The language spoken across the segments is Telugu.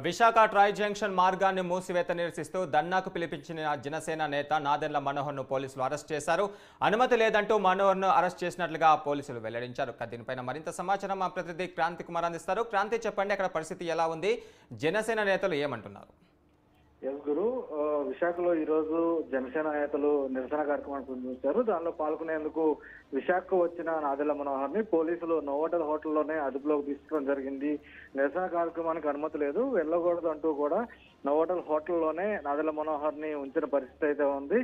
విశాఖ ట్రై జంక్షన్ మార్గాన్ని మూసివేత నిరసిస్తూ ధర్నాకు పిలిపించిన జనసేన నేత నాదెండ్ల మనోహర్ను పోలీసులు అరెస్ట్ చేశారు. అనుమతి లేదంటూ మనోహర్ను అరెస్ట్ చేసినట్లుగా పోలీసులు వెల్లడించారు. దీనిపైన మరింత సమాచారం మా ప్రతినిధి క్రాంతి కుమార్ అందిస్తారు. క్రాంతి, చెప్పండి, అక్కడ పరిస్థితి ఎలా ఉంది? జనసేన నేతలు ఏమంటున్నారు? గురు, విశాఖలో ఈ రోజు జనసేన నేతలు నిరసన కార్యక్రమాన్ని ప్రారంభించారు. దానిలో పాల్గొనేందుకు విశాఖకు వచ్చిన నాదెండ్ల మనోహర్ ని పోలీసులు నోవోటల్ హోటల్లోనే అదుపులోకి తీసుకోవడం జరిగింది. నిరసన కార్యక్రమానికి అనుమతి లేదు, వెళ్ళకూడదు అంటూ కూడా నోవోటల్ హోటల్లోనే నాదెండ్ల మనోహర్ ని ఉంచిన పరిస్థితి అయితే ఉంది.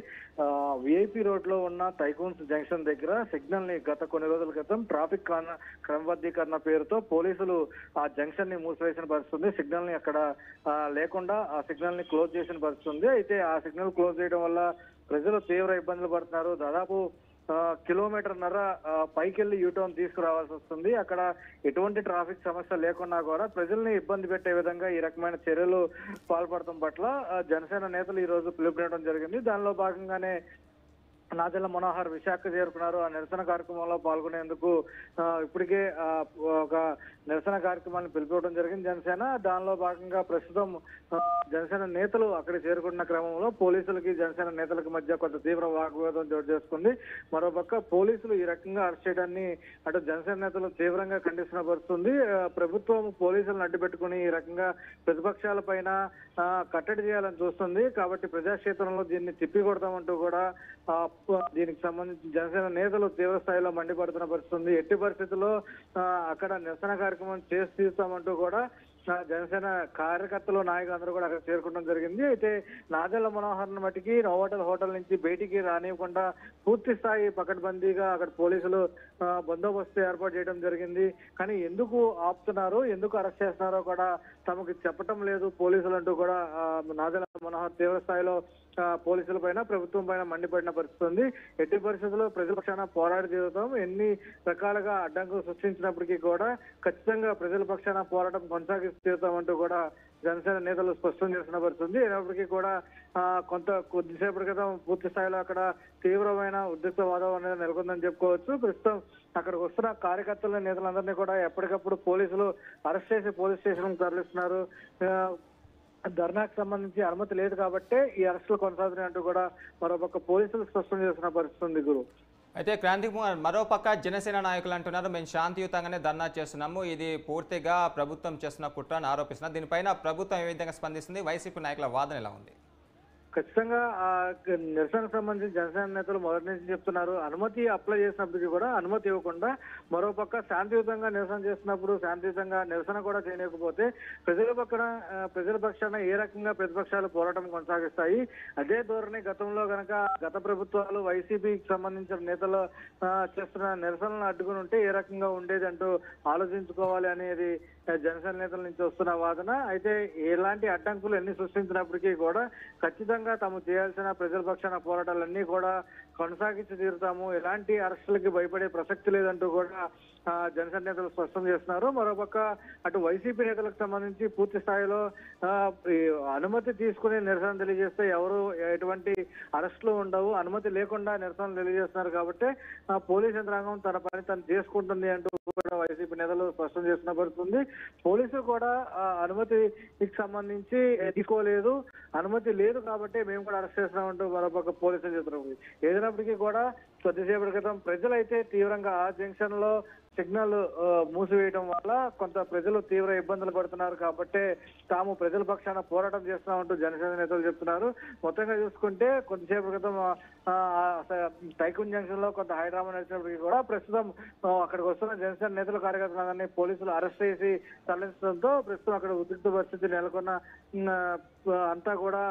విఐపి రోడ్ లో ఉన్న టైకూన్స్ జంక్షన్ దగ్గర సిగ్నల్ ని గత కొన్ని రోజుల క్రితం ట్రాఫిక్ క్రమబద్ధీకరణ పేరుతో పోలీసులు ఆ జంక్షన్ ని మూసివేసిన పరిస్థితుంది. సిగ్నల్ ని అక్కడ లేకుండా ఆ సిగ్నల్ ని క్లోజ్ చేసిన పరిస్థితుంది. అయితే ఆ సిగ్నల్ క్లోజ్ చేయడం వల్ల ప్రజలు తీవ్ర ఇబ్బందులు పడుతున్నారు. దాదాపు కిలోమీటర్న్నర పైకి వెళ్ళి యూటర్న్ తీసుకురావాల్సి వస్తుంది. అక్కడ ఎటువంటి ట్రాఫిక్ సమస్య లేకున్నా కూడా ప్రజల్ని ఇబ్బంది పెట్టే విధంగా ఈ రకమైన చర్యలు పాల్పడటం పట్ల జనసేన నేతలు ఈ రోజు పిలుపునివ్వడం జరిగింది. దానిలో భాగంగానే నాదెండ్ల మనోహర్ విశాఖ చేరుకున్నారు. ఆ నిరసన కార్యక్రమంలో పాల్గొనేందుకు ఇప్పటికే ఒక నిరసన కార్యక్రమాన్ని పిలిపివ్వడం జరిగింది జనసేన. దానిలో భాగంగా ప్రస్తుతం జనసేన నేతలు అక్కడ చేరుకున్న క్రమంలో పోలీసులకి జనసేన నేతలకు మధ్య కొంత తీవ్ర వాగ్వివాదం చోటు చేసుకుంది. మరోపక్క పోలీసులు ఈ రకంగా అరెస్ట్ చేయడాన్ని అటు జనసేన నేతలు తీవ్రంగా ఖండిస్తున్న పరిస్థితుంది. ప్రభుత్వం పోలీసులను అడ్డుపెట్టుకుని ఈ రకంగా ప్రతిపక్షాల పైన కట్టడి చేయాలని చూస్తుంది. కాబట్టి ప్రజాక్షేత్రంలో దీన్ని తిప్పికొడతామంటూ కూడా దీనికి సంబంధించి జనసేన నేతలు తీవ్ర స్థాయిలో మండిపడుతున్న పరిస్థితుంది. ఎట్టి పరిస్థితుల్లో అక్కడ నిరసన కార్యక్రమం చేసి తీస్తామంటూ కూడా జనసేన కార్యకర్తలు నాయకులందరూ కూడా అక్కడ చేరుకోవడం జరిగింది. అయితే నాదెండ్ల మనోహర్ మట్టికి నోవోటల్ హోటల్ నుంచి బయటికి రానివ్వకుండా పూర్తి స్థాయి పకడ్బందీగా అక్కడ పోలీసులు బందోబస్తు ఏర్పాటు చేయడం జరిగింది. కానీ ఎందుకు ఆపుతున్నారో, ఎందుకు అరెస్ట్ చేస్తున్నారో కూడా తమకు చెప్పటం లేదు పోలీసులు అంటూ కూడా నాదెండ్ల మనోహర్ తీవ్ర స్థాయిలో పోలీసుల పైన, ప్రభుత్వం పైన మండిపడిన పరిస్థితి ఉంది. ఎట్టి పరిస్థితుల్లో ప్రజల పక్షాన పోరాడి తీరుతాం, ఎన్ని రకాలుగా అడ్డంకులు సృష్టించినప్పటికీ కూడా ఖచ్చితంగా ప్రజల పక్షాన పోరాటం కొనసాగిస్తామంటూ కూడా జనసేన నేతలు స్పష్టం చేసిన పరిస్థితుంది. అయినప్పటికీ కూడా కొద్దిసేపటి క్రితం పూర్తి స్థాయిలో అక్కడ తీవ్రమైన ఉద్రిక్త వాతావరణం నెలకొందని చెప్పుకోవచ్చు. ప్రస్తుతం అక్కడికి వస్తున్న కార్యకర్తల నేతలందరినీ కూడా ఎప్పటికప్పుడు పోలీసులు అరెస్ట్ చేసి పోలీస్ స్టేషన్ తరలిస్తున్నారు. ధర్నాకు సంబంధించి అనుమతి లేదు కాబట్టే ఈ అరెస్టులు కొనసాగుతున్నాయి అంటూ కూడా మరోపక్క పోలీసులు స్పష్టం చేస్తున్న పరిస్థితి ఉంది. గురు, అయితే క్రాంతి కుమార్, మరోపక్క జనసేన నాయకులు అంటున్నారు మేము శాంతియుతంగానే ధర్నా చేస్తున్నాము, ఇది పూర్తిగా ప్రభుత్వం చేస్తున్న కుట్ర అని ఆరోపిస్తున్నారు. దీనిపైన ప్రభుత్వం ఏ విధంగా స్పందిస్తుంది? వైసీపీ నాయకుల వాదన ఎలా ఉంది? ఖచ్చితంగా ఆ నిరసనకు సంబంధించి జనసేన నేతలు మొదటి నుంచి చెప్తున్నారు, అనుమతి అప్లై చేసినప్పటికీ కూడా అనుమతి ఇవ్వకుండా మరోపక్క శాంతియుతంగా నిరసన చేస్తున్నప్పుడు శాంతియుతంగా నిరసన కూడా చేయలేకపోతే ప్రజల పక్షాన ఏ రకంగా ప్రతిపక్షాలు పోరాటం కొనసాగిస్తాయి? అదే ధోరణి గతంలో గత ప్రభుత్వాలు వైసీపీకి సంబంధించిన నేతలు చేస్తున్న నిరసనలను అడ్డుకుని ఉంటే ఏ రకంగా ఉండేది అంటూ ఆలోచించుకోవాలి అనేది జనసేన నేతల నుంచి వస్తున్న వాదన. అయితే ఎలాంటి అడ్డంకులు ఎన్ని సృష్టించినప్పటికీ కూడా ఖచ్చితంగా తాము చేయాల్సిన ప్రజల పక్షాన పోరాటాలన్నీ కూడా కొనసాగించి తీరుతాము, ఎలాంటి అరెస్టులకి భయపడే ప్రసక్తి లేదంటూ కూడా జనసేన నేతలు స్పష్టం చేస్తున్నారు. మరోపక్క అటు వైసీపీ నేతలకు సంబంధించి పూర్తి స్థాయిలో అనుమతి తీసుకుని నిరసన తెలియజేస్తే ఎవరు ఎటువంటి అరెస్టులు ఉండవు, అనుమతి లేకుండా నిరసన తెలియజేస్తున్నారు కాబట్టి పోలీస్ యంత్రాంగం తన పని తను చేసుకుంటుంది అంటూ కూడా వైసీపీ నేతలు స్పష్టం చేస్తున్న పడుతుంది. పోలీసులు కూడా అనుమతికి సంబంధించి తీసుకోలేదు, అనుమతి లేదు కాబట్టి మేము కూడా అరెస్ట్ చేస్తున్నామంటూ మరోపక్క పోలీసులు చెప్తున్నారు. ఏదైనప్పటికీ కూడా కొద్దిసేపటి క్రితం ప్రజలైతే తీవ్రంగా ఆ జంక్షన్ లో సిగ్నల్ మూసివేయడం వల్ల కొంత ప్రజలు తీవ్ర ఇబ్బందులు పడుతున్నారు కాబట్టి తాము ప్రజల పక్షాన పోరాటం చేస్తున్నామంటూ జనసేన నేతలు చెప్తున్నారు. మొత్తంగా చూసుకుంటే కొద్దిసేపటి క్రితం టైకూన్ జంక్షన్ లో కొంత హైడ్రామా నడిచినప్పటికీ కూడా ప్రస్తుతం అక్కడికి వస్తున్న జనసేన నేతల కార్యకర్తలందరినీ పోలీసులు అరెస్ట్ చేసి తరలించడంతో ప్రస్తుతం అక్కడ ఉద్రిక్త పరిస్థితి నెలకొన్న అంతా కూడా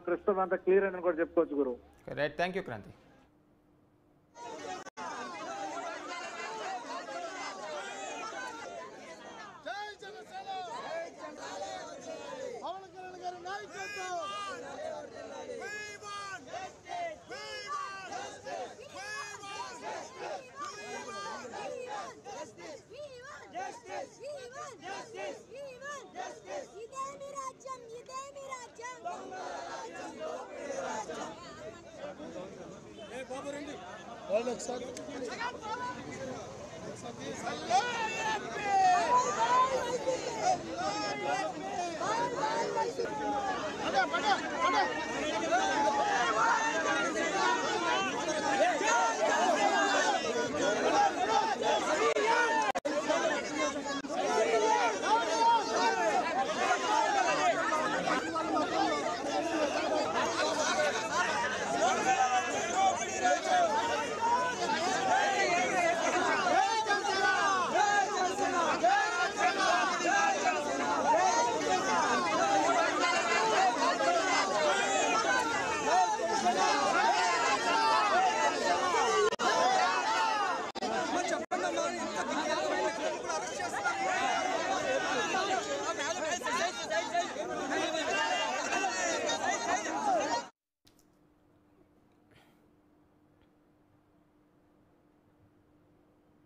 ప్రస్తుతం అంతా క్లియర్ అని కూడా చెప్పుకోవచ్చు. గురు, రైట్, థ్యాంక్ యూ క్రాంతి. ఒకసారి